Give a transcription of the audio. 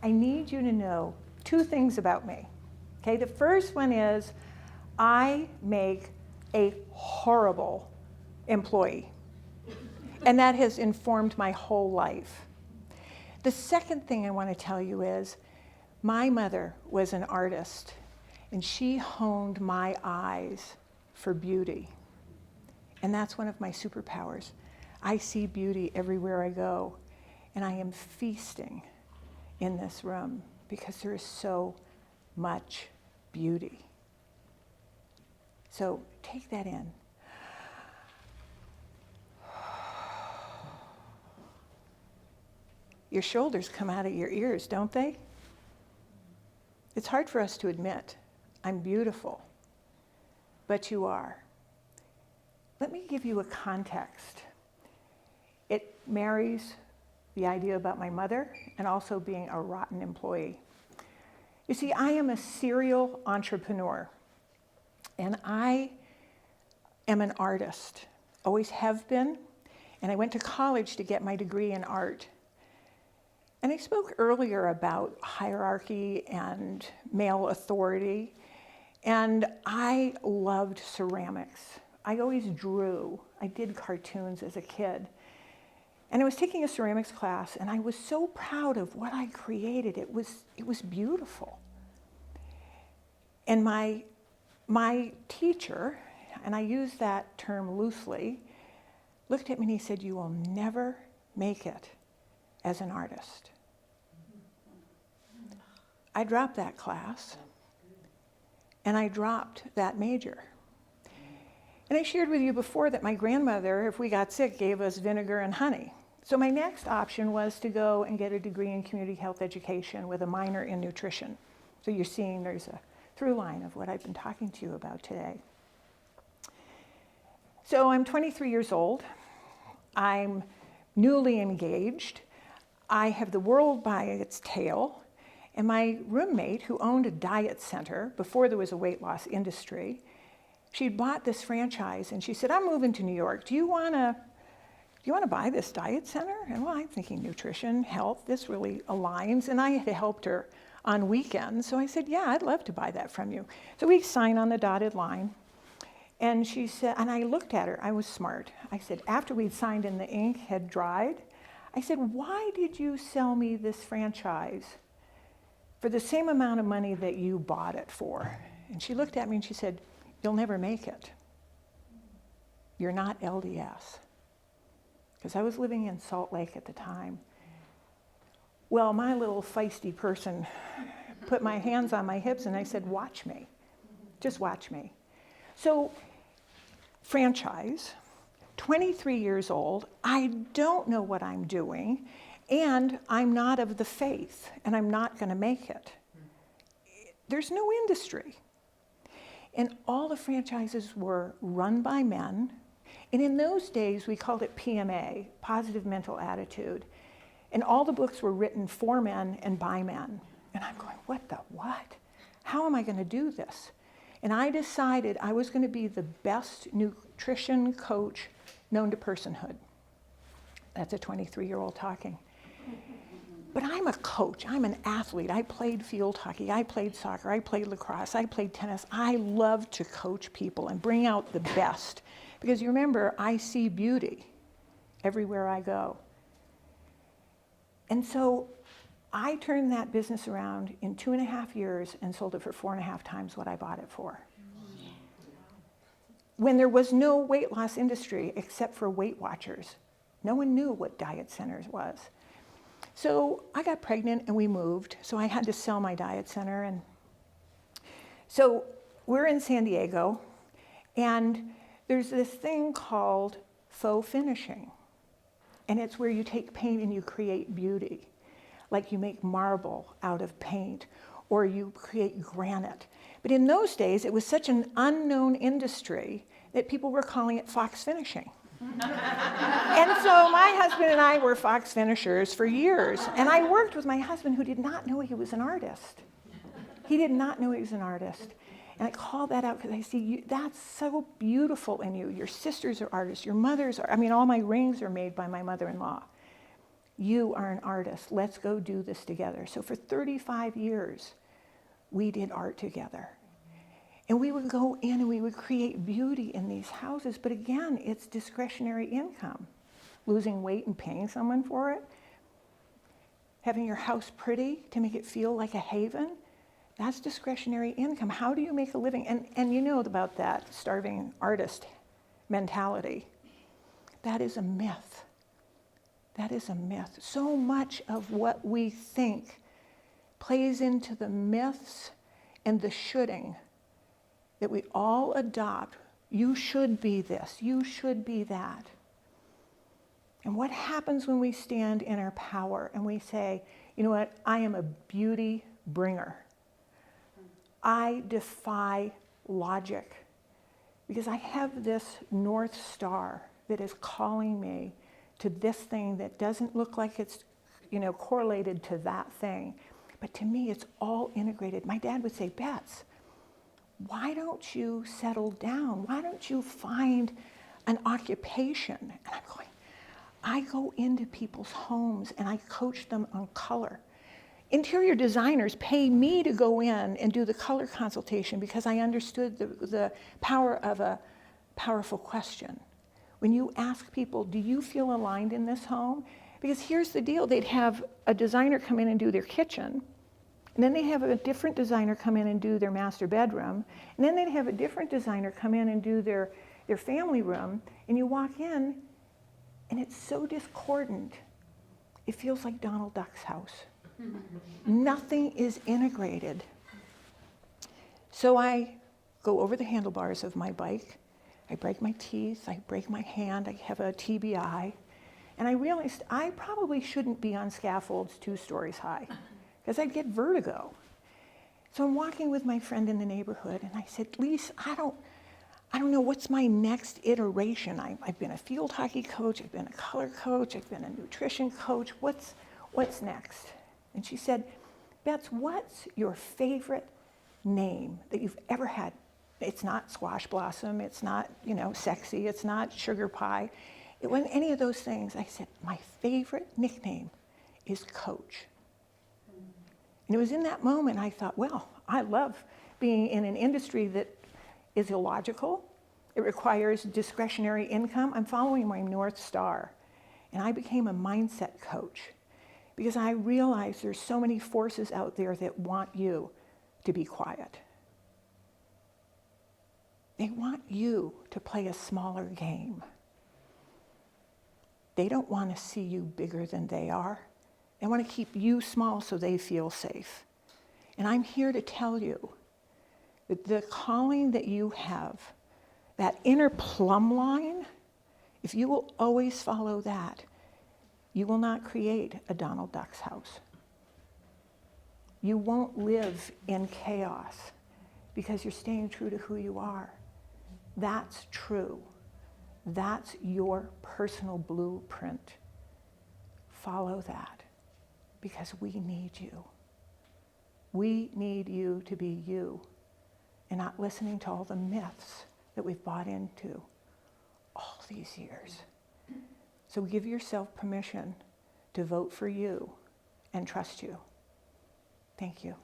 I need you to know two things about me. Okay, the first one is I make a horrible employee. And that has informed my whole life. The second thing I want to tell you is my mother was an artist, and she honed my eyes for beauty. And that's one of my superpowers. I see beauty everywhere I go, and I am feasting in this room because there is so much beauty. So take that in. Your shoulders come out of your ears, don't they? It's hard for us to admit, I'm beautiful, but you are. Let me give you a context. It marries the idea about my mother and also being a rotten employee. You see, I am a serial entrepreneur, and I am an artist, always have been, and I went to college to get my degree in art. And I spoke earlier about hierarchy and male authority, and I loved ceramics. I always drew. I did cartoons as a kid. And I was taking a ceramics class, and I was so proud of what I created. It was beautiful. And my teacher, and I use that term loosely, looked at me and he said, "You will never make it as an artist." I dropped that class, and I dropped that major. And I shared with you before that my grandmother, if we got sick, gave us vinegar and honey. So my next option was to go and get a degree in community health education with a minor in nutrition. So you're seeing there's a through line of what I've been talking to you about today. So I'm 23 years old. I'm newly engaged. I have the world by its tail. And my roommate, who owned a diet center before there was a weight loss industry, she'd bought this franchise, and she said, "I'm moving to New York. Do you want to buy this diet center?" And well, I'm thinking nutrition, health, this really aligns. And I had helped her on weekends. So I said, "Yeah, I'd love to buy that from you." So we signed on the dotted line. And she said, and I looked at her, I was smart. I said, after we'd signed and the ink had dried, I said, "Why did you sell me this franchise for the same amount of money that you bought it for?" And she looked at me and she said, "You'll never make it. You're not LDS." Because I was living in Salt Lake at the time. Well, my little feisty person put my hands on my hips and I said, "Watch me. Just watch me." So, franchise, 23 years old, I don't know what I'm doing, and I'm not of the faith, and I'm not going to make it. There's no industry. And all the franchises were run by men. And in those days, we called it PMA, positive mental attitude. And all the books were written for men and by men. And I'm going, what? How am I going to do this? And I decided I was going to be the best nutrition coach known to personhood. That's a 23-year-old talking. But I'm a coach. I'm an athlete. I played field hockey. I played soccer. I played lacrosse. I played tennis. I love to coach people and bring out the best. Because you remember, I see beauty everywhere I go. And so I turned that business around in 2.5 years and sold it for 4.5 times what I bought it for. When there was no weight loss industry except for Weight Watchers. No one knew what diet centers was. So I got pregnant and we moved, so I had to sell my diet center. And so we're in San Diego, and there's this thing called faux finishing. And it's where you take paint and you create beauty. Like you make marble out of paint, or you create granite. But in those days, it was such an unknown industry that people were calling it fox finishing. And so my husband and I were fox finishers for years. And I worked with my husband, who did not know he was an artist. He did not know he was an artist. And I call that out because I see that's so beautiful in you. Your sisters are artists. Your mothers are. I mean, all my rings are made by my mother-in-law. You are an artist. Let's go do this together. So for 35 years, we did art together. And we would go in and we would create beauty in these houses. But again, it's discretionary income. Losing weight and paying someone for it. Having your house pretty to make it feel like a haven. That's discretionary income. How do you make a living? And you know about that starving artist mentality. That is a myth. That is a myth. So much of what we think plays into the myths and the shoulding that we all adopt. You should be this. You should be that. And what happens when we stand in our power and we say, you know what, I am a beauty bringer. I defy logic because I have this North Star that is calling me to this thing that doesn't look like it's, correlated to that thing. But to me, it's all integrated. My dad would say, Bets, why don't you settle down? Why don't you find an occupation? And I'm going, I go into people's homes and I coach them on color. Interior designers pay me to go in and do the color consultation because I understood the power of a powerful question. When you ask people, do you feel aligned in this home? Because here's the deal, they'd have a designer come in and do their kitchen, and then they'd have a different designer come in and do their master bedroom, and then they'd have a different designer come in and do their family room, and you walk in, and it's so discordant, it feels like Donald Duck's house. Nothing is integrated. So I go over the handlebars of my bike, I break my teeth, I break my hand, I have a TBI, and I realized I probably shouldn't be on scaffolds 2 stories high, because I'd get vertigo. So I'm walking with my friend in the neighborhood, and I said, Lise, I don't know what's my next iteration. I've been a field hockey coach, I've been a color coach, I've been a nutrition coach, what's next? And she said, Bets, what's your favorite name that you've ever had? It's not squash blossom, it's not, sexy, it's not sugar pie. It wasn't any of those things. I said, my favorite nickname is Coach. And it was in that moment I thought, well, I love being in an industry that is illogical. It requires discretionary income. I'm following my North Star. And I became a mindset coach because I realized there's so many forces out there that want you to be quiet. They want you to play a smaller game. They don't want to see you bigger than they are. They want to keep you small so they feel safe. And I'm here to tell you that the calling that you have, that inner plumb line, if you will always follow that, you will not create a Donald Duck's house. You won't live in chaos because you're staying true to who you are. That's true. That's your personal blueprint. Follow that because we need you. We need you to be you and not listening to all the myths that we've bought into all these years. So give yourself permission to vote for you and trust you. Thank you.